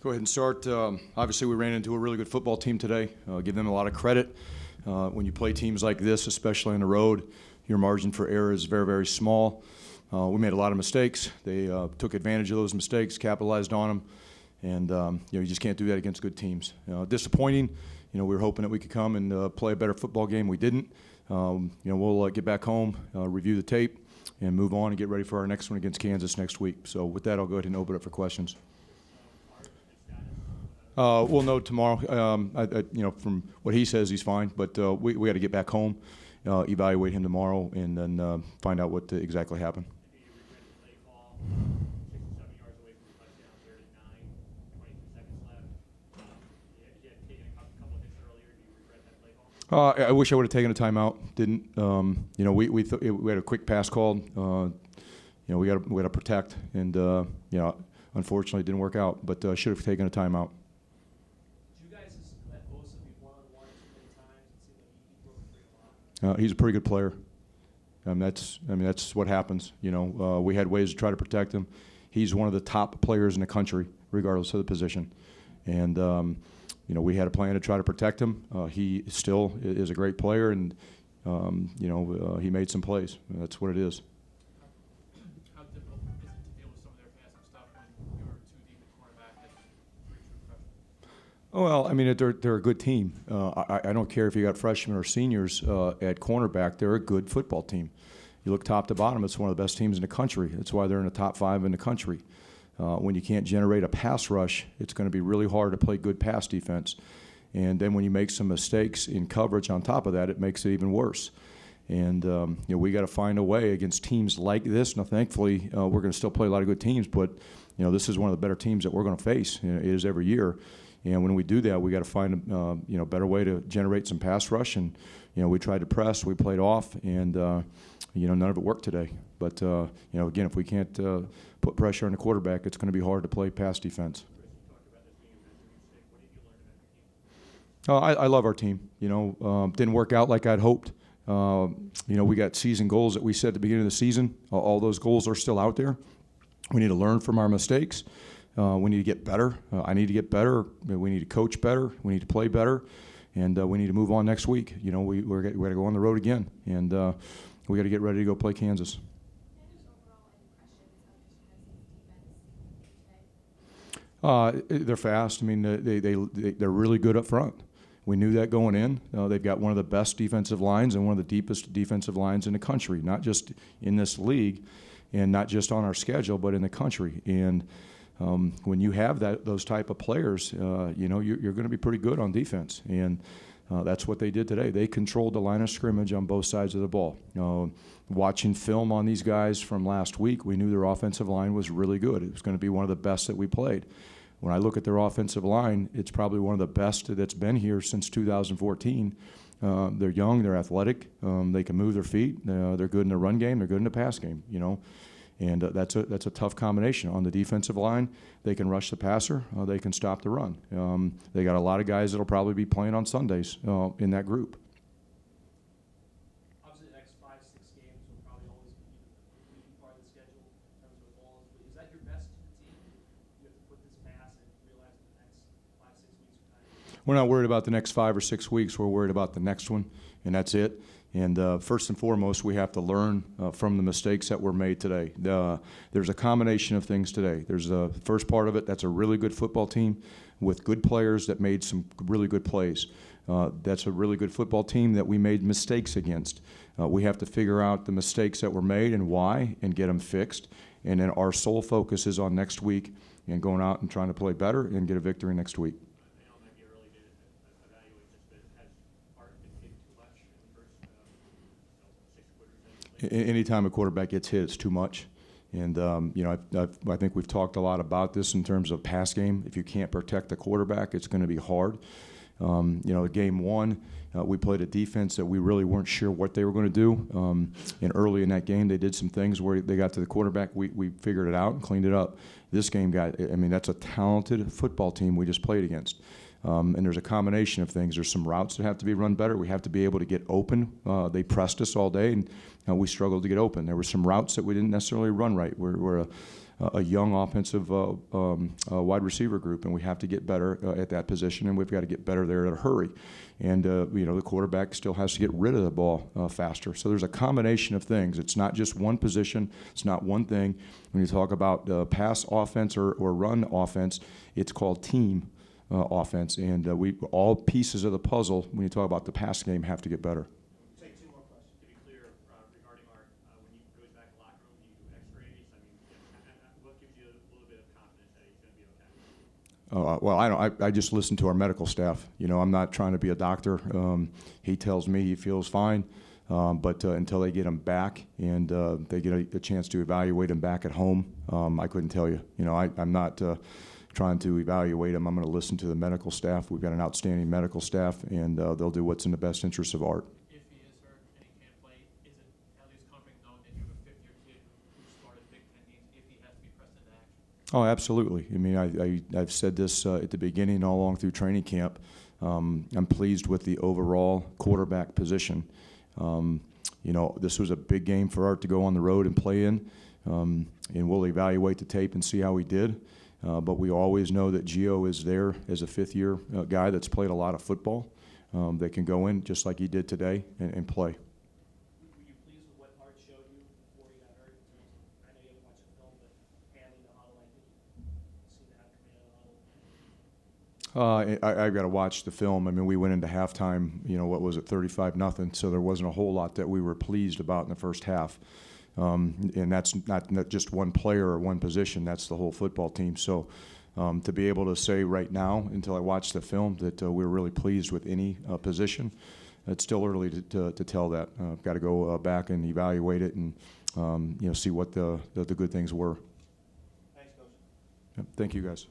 Go ahead and start. Obviously, we ran into a really good football team today. Give them a lot of credit. When you play teams like this, especially on the road, your margin for error is very, very small. We made a lot of mistakes. They took advantage of those mistakes, capitalized on them, and you just can't do that against good teams. Disappointing. We were hoping that we could come and play a better football game. We didn't. We'll get back home, review the tape, and move on and get ready for our next one against Kansas next week. So with that, I'll go ahead and open it up for questions. We'll know tomorrow. From what he says, he's fine. But we got to get back home, evaluate him tomorrow, and then find out what exactly happened. I wish I would have taken a timeout. Didn't. We had a quick pass called. We got to protect, and unfortunately, it didn't work out. But should have taken a timeout. He's a pretty good player. That's what happens. We had ways to try to protect him. He's one of the top players in the country, regardless of the position. And we had a plan to try to protect him. He still is a great player, and he made some plays. That's what it is. How difficult is it to deal with some of their passing stuff when you're too deep at cornerback and 3 true freshmen? Well, they're a good team. I don't care if you got freshmen or seniors at cornerback. They're a good football team. You look top to bottom, it's one of the best teams in the country. That's why they're in the top 5 in the country. When you can't generate a pass rush, it's going to be really hard to play good pass defense. And then when you make some mistakes in coverage on top of that, it makes it even worse. And we got to find a way against teams like this. Now, thankfully, we're going to still play a lot of good teams, but this is one of the better teams that we're going to face. It is every year. And when we do that, we got to find a better way to generate some pass rush. And we tried to press, we played off, and none of it worked today. But again, if we can't put pressure on the quarterback, it's going to be hard to play pass defense. I love our team. Didn't work out like I'd hoped. We got season goals that we set at the beginning of the season. All those goals are still out there. We need to learn from our mistakes. We need to get better. I need to get better. We need to coach better. We need to play better. And we need to move on next week. We're going to go on the road again. And we got to get ready to go play Kansas. They're fast. They're really good up front. We knew that going in. They've got one of the best defensive lines and one of the deepest defensive lines in the country, not just in this league and not just on our schedule, but in the country. And when you have those type of players, you're going to be pretty good on defense. And that's what they did today. They controlled the line of scrimmage on both sides of the ball. Watching film on these guys from last week, we knew their offensive line was really good. It was going to be one of the best that we played. When I look at their offensive line, it's probably one of the best that's been here since 2014. They're young, they're athletic, they can move their feet, they're good in the run game, they're good in the pass game, And that's a tough combination. On the defensive line, they can rush the passer, they can stop the run. They got a lot of guys that'll probably be playing on Sundays in that group. Obviously, the next 5-6 games will probably always be a part of the schedule in terms of balls. But is that your best team? You have to put this pass and realize the next 5-6 weeks are time. We're not worried about the next 5 or 6 weeks. We're worried about the next one, and that's it. And first and foremost, we have to learn from the mistakes that were made today. There's a combination of things today. There's the first part of it, that's a really good football team with good players that made some really good plays. That's a really good football team that we made mistakes against. We have to figure out the mistakes that were made and why and get them fixed. And then our sole focus is on next week and going out and trying to play better and get a victory next week. Anytime a quarterback gets hit, it's too much. And, I think we've talked a lot about this in terms of pass game. If you can't protect the quarterback, it's going to be hard. Game 1, we played a defense that we really weren't sure what they were going to do. And early in that game, they did some things where they got to the quarterback. We figured it out and cleaned it up. This game that's a talented football team we just played against. And there's a combination of things. There's some routes that have to be run better. We have to be able to get open. They pressed us all day, and we struggled to get open. There were some routes that we didn't necessarily run right. We're a young offensive wide receiver group, and we have to get better at that position, and we've got to get better there in a hurry. And the quarterback still has to get rid of the ball faster. So there's a combination of things. It's not just one position. It's not one thing. When you talk about pass offense or run offense, it's called team offense. And all pieces of the puzzle, when you talk about the pass game, have to get better. Take two more questions. To be clear, regarding Art, when you go back to the locker room, do you do x-rays? I mean, what gives you a little bit of confidence that he's going to be okay? Well, I just listen to our medical staff. I'm not trying to be a doctor. He tells me he feels fine, but until they get him back and they get a chance to evaluate him back at home, I couldn't tell you. I'm not trying to evaluate him. I'm going to listen to the medical staff. We've got an outstanding medical staff, and they'll do what's in the best interest of Art. If he is hurt and he can't play, is it at least comforting knowing that you have a fifth-year kid who started Big Ten games if he has to be pressed into action? Oh, absolutely. I mean, I've said this at the beginning all along through training camp. I'm pleased with the overall quarterback position. This was a big game for Art to go on the road and play in, and we'll evaluate the tape and see how he did. But we always know that Gio is there as a fifth-year guy that's played a lot of football. That can go in just like he did today and play. Were you pleased with what Art showed you before he got hurt? I know you haven't watched the film, but handling the huddle, I think you seem to have command of the huddle. I've got to watch the film. I mean, we went into halftime, what was it, 35-0, so there wasn't a whole lot that we were pleased about in the first half. And that's not just one player or one position, that's the whole football team. So to be able to say right now, until I watch the film, that we're really pleased with any position, it's still early to tell that. I've got to go back and evaluate it and see what the good things were. Thanks, Coach. Yep, thank you, guys.